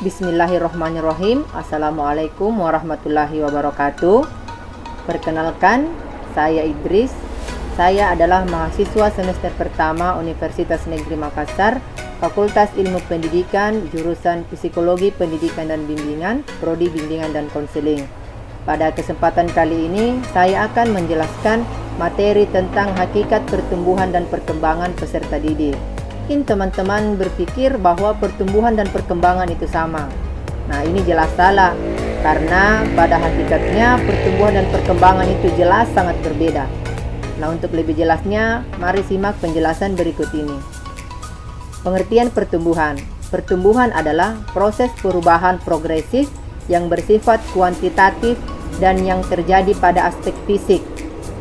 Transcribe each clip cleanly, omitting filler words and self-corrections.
Bismillahirrohmanirrohim. Assalamualaikum warahmatullahi wabarakatuh. Perkenalkan, saya Idris. Saya adalah mahasiswa semester pertama Universitas Negeri Makassar, Fakultas Ilmu Pendidikan, jurusan Psikologi Pendidikan dan Bimbingan, Prodi Bimbingan dan Konseling. Pada kesempatan kali ini, saya akan menjelaskan materi tentang hakikat pertumbuhan dan perkembangan peserta didik. Mungkin teman-teman berpikir bahwa pertumbuhan dan perkembangan itu sama. Nah, ini jelas salah, karena pada hakikatnya pertumbuhan dan perkembangan itu jelas sangat berbeda. Nah, untuk lebih jelasnya, mari simak penjelasan berikut ini. Pengertian pertumbuhan. Pertumbuhan adalah proses perubahan progresif yang bersifat kuantitatif dan yang terjadi pada aspek fisik.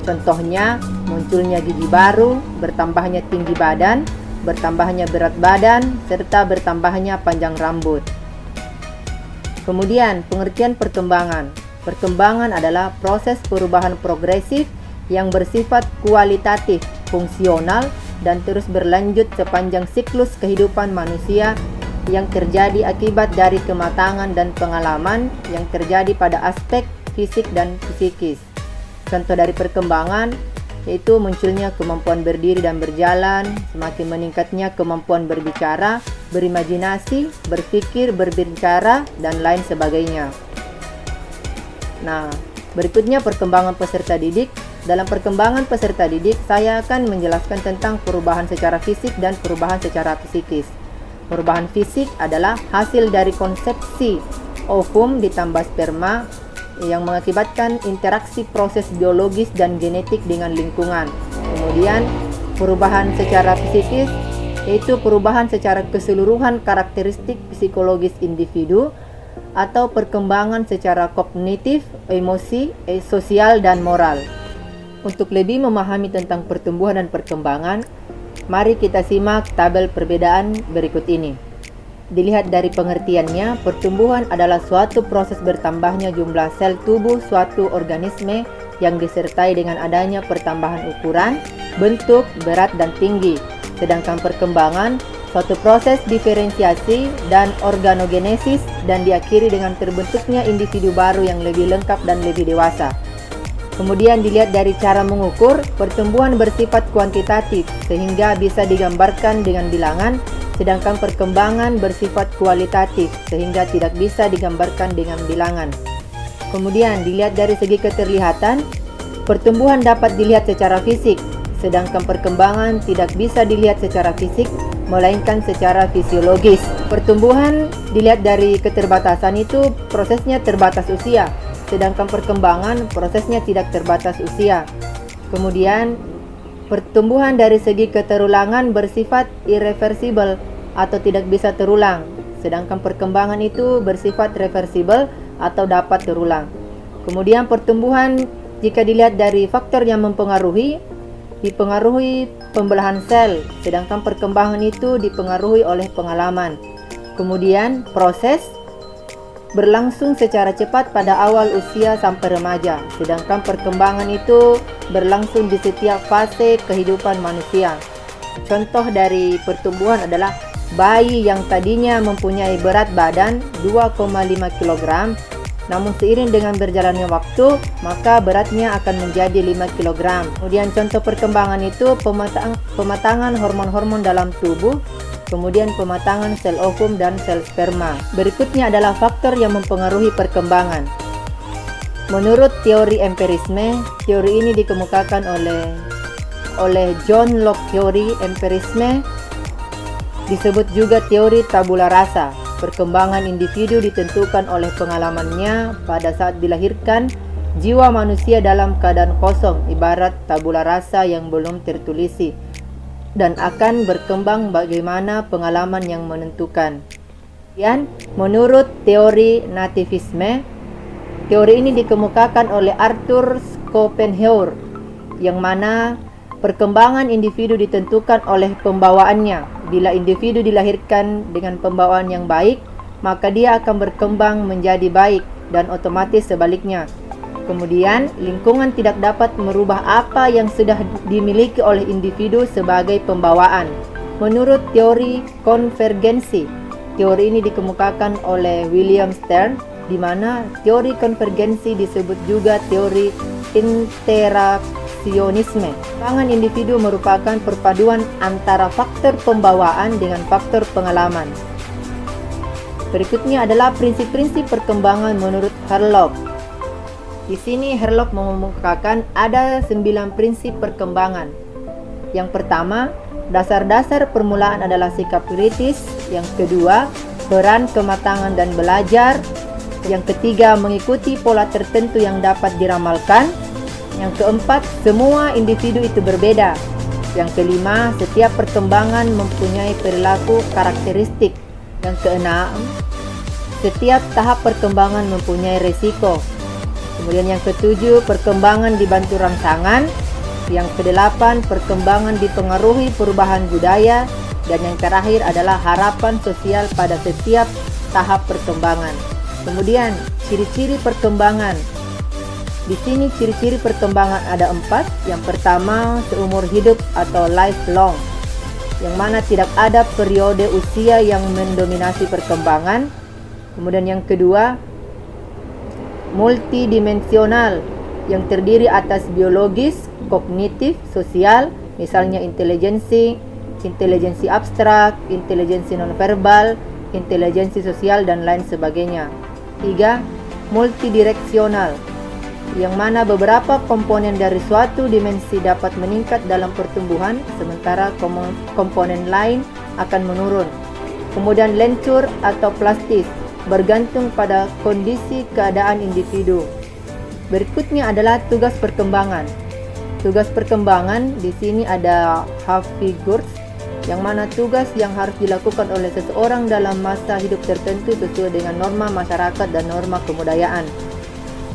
Contohnya, munculnya gigi baru, bertambahnya tinggi badan, bertambahnya berat badan, serta bertambahnya panjang rambut. Kemudian, pengertian perkembangan. Perkembangan adalah proses perubahan progresif yang bersifat kualitatif, fungsional, dan terus berlanjut sepanjang siklus kehidupan manusia yang terjadi akibat dari kematangan dan pengalaman yang terjadi pada aspek fisik dan psikis. Contoh dari perkembangan yaitu munculnya kemampuan berdiri dan berjalan, semakin meningkatnya kemampuan berbicara, berimajinasi, berpikir, berbicara, dan lain sebagainya. Nah, berikutnya perkembangan peserta didik. Dalam perkembangan peserta didik, saya akan menjelaskan tentang perubahan secara fisik dan perubahan secara psikis. Perubahan fisik adalah hasil dari konsepsi ovum ditambah sperma yang mengakibatkan interaksi proses biologis dan genetik dengan lingkungan. Kemudian, perubahan secara psikis yaitu perubahan secara keseluruhan karakteristik psikologis individu atau perkembangan secara kognitif, emosi, sosial, dan moral. Untuk lebih memahami tentang pertumbuhan dan perkembangan, mari kita simak tabel perbedaan berikut ini. Dilihat dari pengertiannya, pertumbuhan adalah suatu proses bertambahnya jumlah sel tubuh suatu organisme yang disertai dengan adanya pertambahan ukuran, bentuk, berat, dan tinggi. Sedangkan perkembangan, suatu proses diferensiasi dan organogenesis dan diakhiri dengan terbentuknya individu baru yang lebih lengkap dan lebih dewasa. Kemudian dilihat dari cara mengukur, pertumbuhan bersifat kuantitatif sehingga bisa digambarkan dengan bilangan, sedangkan perkembangan bersifat kualitatif sehingga tidak bisa digambarkan dengan bilangan. Kemudian dilihat dari segi keterlihatan, pertumbuhan dapat dilihat secara fisik, sedangkan perkembangan tidak bisa dilihat secara fisik, melainkan secara fisiologis. Pertumbuhan dilihat dari keterbatasan itu prosesnya terbatas usia, sedangkan perkembangan prosesnya tidak terbatas usia. Kemudian, pertumbuhan dari segi keterulangan bersifat irreversibel atau tidak bisa terulang, sedangkan perkembangan itu bersifat reversibel atau dapat terulang. Kemudian pertumbuhan jika dilihat dari faktor yang dipengaruhi pembelahan sel, sedangkan perkembangan itu dipengaruhi oleh pengalaman. Kemudian proses berlangsung secara cepat pada awal usia sampai remaja, sedangkan perkembangan itu berlangsung di setiap fase kehidupan manusia. Contoh dari pertumbuhan adalah bayi yang tadinya mempunyai berat badan 2,5 kg, namun seiring dengan berjalannya waktu, maka beratnya akan menjadi 5 kg. Kemudian contoh perkembangan itu pematangan hormon-hormon dalam tubuh, kemudian pematangan sel ovum dan sel sperma. Berikutnya adalah faktor yang mempengaruhi perkembangan. Menurut teori empirisme, teori ini dikemukakan oleh John Locke. Teori empirisme disebut juga teori tabula rasa. Perkembangan individu ditentukan oleh pengalamannya pada saat dilahirkan. Jiwa manusia dalam keadaan kosong, ibarat tabula rasa yang belum tertulisi, dan akan berkembang bagaimana pengalaman yang menentukan. Kemudian, menurut teori nativisme, teori ini dikemukakan oleh Arthur Schopenhauer, yang mana perkembangan individu ditentukan oleh pembawaannya. Bila individu dilahirkan dengan pembawaan yang baik, maka dia akan berkembang menjadi baik, dan otomatis sebaliknya. Kemudian, lingkungan tidak dapat merubah apa yang sudah dimiliki oleh individu sebagai pembawaan. Menurut teori konvergensi, Teori ini dikemukakan oleh William Stern, di mana teori konvergensi disebut juga teori interaksionisme. Perkembangan individu merupakan perpaduan antara faktor pembawaan dengan faktor pengalaman. Berikutnya adalah prinsip-prinsip perkembangan menurut Herlock. Di sini Herlock mengemukakan ada 9 prinsip perkembangan. Yang pertama, dasar-dasar permulaan adalah sikap kritis. Yang kedua, peran kematangan dan belajar. Yang ketiga, mengikuti pola tertentu yang dapat diramalkan. Yang keempat, semua individu itu berbeda. Yang kelima, setiap perkembangan mempunyai perilaku karakteristik. Yang keenam, setiap tahap perkembangan mempunyai resiko. Kemudian yang ketujuh, perkembangan dibantu rangsangan. Yang kedelapan, perkembangan dipengaruhi perubahan budaya. Dan yang terakhir adalah harapan sosial pada setiap tahap perkembangan. Kemudian ciri-ciri perkembangan. Di sini ciri-ciri perkembangan ada 4. Yang pertama, seumur hidup atau lifelong, yang mana tidak ada periode usia yang mendominasi perkembangan. Kemudian yang kedua, multidimensional, yang terdiri atas biologis, kognitif, sosial, misalnya intelijensi abstrak, intelijensi nonverbal, intelijensi sosial, dan lain sebagainya. 3. Multidireksional, yang mana beberapa komponen dari suatu dimensi dapat meningkat dalam pertumbuhan, sementara komponen lain akan menurun. Kemudian lencur atau plastis, bergantung pada kondisi keadaan individu. Berikutnya adalah tugas perkembangan. Tugas perkembangan di sini ada Hafigur, yang mana tugas yang harus dilakukan oleh seseorang dalam masa hidup tertentu sesuai dengan norma masyarakat dan norma kebudayaan.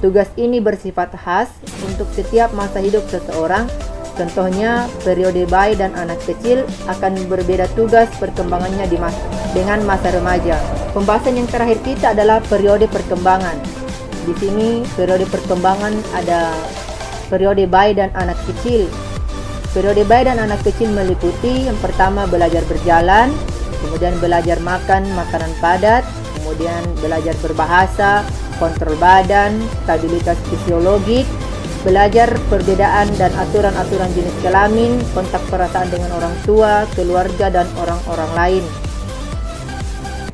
Tugas ini bersifat khas untuk setiap masa hidup seseorang. Contohnya, periode bayi dan anak kecil akan berbeda tugas perkembangannya dengan masa remaja. Pembahasan yang terakhir kita adalah periode perkembangan. Di sini periode perkembangan ada periode bayi dan anak kecil. Periode bayi dan anak kecil meliputi yang pertama belajar berjalan, kemudian belajar makan makanan padat, kemudian belajar berbahasa, kontrol badan, stabilitas fisiologik, belajar perbedaan dan aturan-aturan jenis kelamin, kontak perasaan dengan orang tua, keluarga, dan orang-orang lain.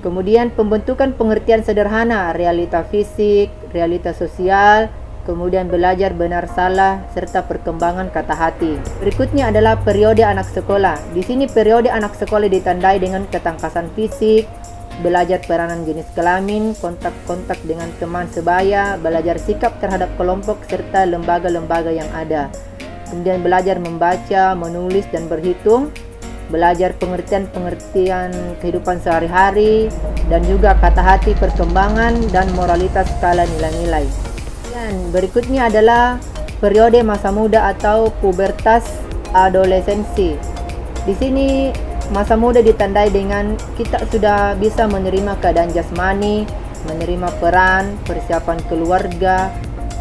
Kemudian pembentukan pengertian sederhana, realita fisik, realita sosial, kemudian belajar benar salah, serta perkembangan kata hati. Berikutnya adalah periode anak sekolah. Di sini periode anak sekolah ditandai dengan ketangkasan fisik, belajar peranan jenis kelamin, kontak-kontak dengan teman sebaya, belajar sikap terhadap kelompok serta lembaga-lembaga yang ada. Kemudian belajar membaca, menulis, dan berhitung, belajar pengertian-pengertian kehidupan sehari-hari, dan juga kata hati, perkembangan, dan moralitas skala nilai-nilai. Dan berikutnya adalah periode masa muda atau pubertas adolescensi. Di sini masa muda ditandai dengan kita sudah bisa menerima keadaan jasmani, menerima peran, persiapan keluarga.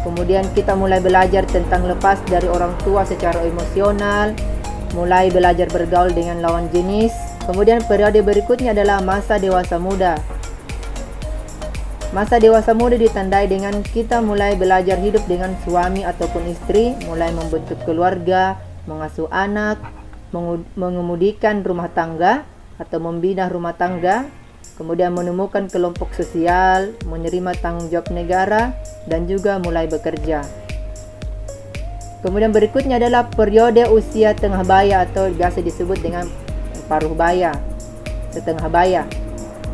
Kemudian kita mulai belajar tentang lepas dari orang tua secara emosional, mulai belajar bergaul dengan lawan jenis. Kemudian periode berikutnya adalah masa dewasa muda. Masa dewasa muda ditandai dengan kita mulai belajar hidup dengan suami ataupun istri, mulai membentuk keluarga, mengasuh anak, mengemudikan rumah tangga atau membina rumah tangga, kemudian menemukan kelompok sosial, menerima tanggung jawab negara, dan juga mulai bekerja. Kemudian berikutnya adalah periode usia tengah baya atau biasa disebut dengan paruh baya, setengah baya.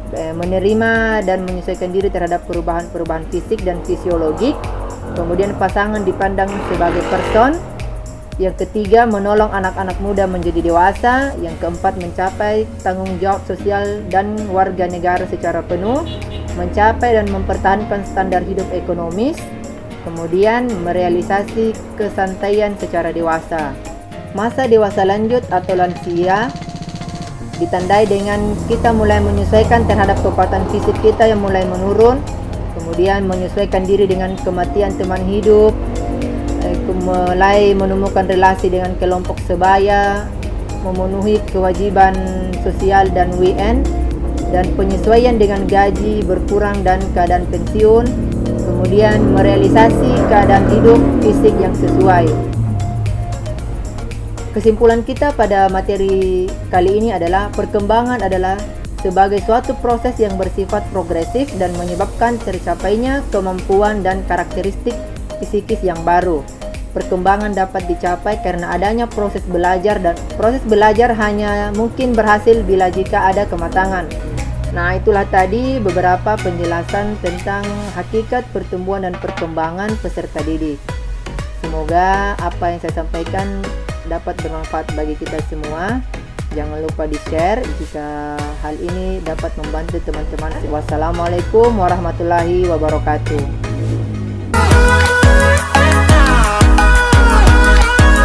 Menerima dan menyesuaikan diri terhadap perubahan-perubahan fisik dan fisiologik. Kemudian pasangan dipandang sebagai person. Yang ketiga, menolong anak-anak muda menjadi dewasa. Yang keempat, mencapai tanggung jawab sosial dan warga negara secara penuh, mencapai dan mempertahankan standar hidup ekonomis, kemudian merealisasi kesantaian secara dewasa. Masa dewasa lanjut atau lansia ditandai dengan kita mulai menyesuaikan terhadap kekuatan fisik kita yang mulai menurun, kemudian menyesuaikan diri dengan kematian teman hidup, mulai menemukan relasi dengan kelompok sebaya, memenuhi kewajiban sosial dan WN, dan penyesuaian dengan gaji berkurang dan keadaan pensiun, kemudian merealisasi keadaan hidup fisik yang sesuai. Kesimpulan kita pada materi kali ini adalah perkembangan adalah sebagai suatu proses yang bersifat progresif dan menyebabkan tercapainya kemampuan dan karakteristik psikis yang baru. Perkembangan dapat dicapai karena adanya proses belajar, dan proses belajar hanya mungkin berhasil bila jika ada kematangan. Nah, itulah tadi beberapa penjelasan tentang hakikat pertumbuhan dan perkembangan peserta didik. Semoga apa yang saya sampaikan dapat bermanfaat bagi kita semua. Jangan lupa di-share jika hal ini dapat membantu teman-teman. Wassalamualaikum warahmatullahi wabarakatuh.